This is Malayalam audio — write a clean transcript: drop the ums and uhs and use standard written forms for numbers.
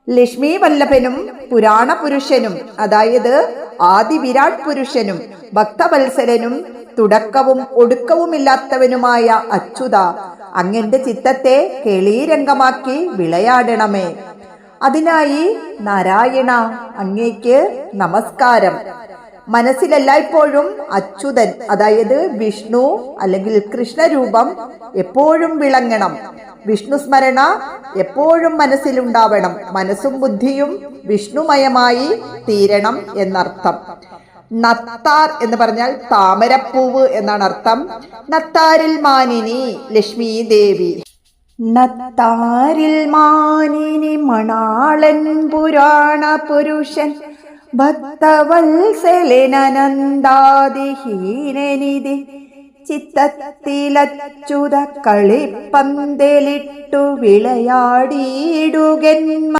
ലക്ഷ്മി വല്ലഭനും പുരാണ പുരുഷനും, അതായത് ആദി വിരാട് പുരുഷനും ഭക്തവത്സരനും തുടക്കവും ഒടുക്കവുമില്ലാത്തവനുമായ അച്യുത, അങ്ങന്റെ ചിത്തത്തെ കേളീരംഗമാക്കി വിളയാടണമേ. അതിനായി നാരായണ അങ്ങേക്ക് നമസ്കാരം. മനസ്സിലെല്ലായ്പ്പോഴും അച്യുതൻ, അതായത് വിഷ്ണു അല്ലെങ്കിൽ കൃഷ്ണരൂപം എപ്പോഴും വിളങ്ങണം. വിഷ്ണു സ്മരണ എപ്പോഴും മനസ്സിലുണ്ടാവണം. മനസ്സും ബുദ്ധിയും വിഷ്ണുമയമായി തീരണം എന്നർത്ഥം. നത്താർ എന്ന് പറഞ്ഞാൽ താമരപ്പൂവ് എന്നാണ് അർത്ഥം. നത്താരിൽ മാനിനി ലക്ഷ്മി ദേവി. നത്താരിൽ മാനിനി മണാളൻ പുരാണ പുരുഷൻ ഭക്തവത്സലനന്ദാദിഹീനനിധി ചിത്തത്തിലച്യുത കളിപ്പന്തലിട്ടു വിളയാടിയിടുകൻ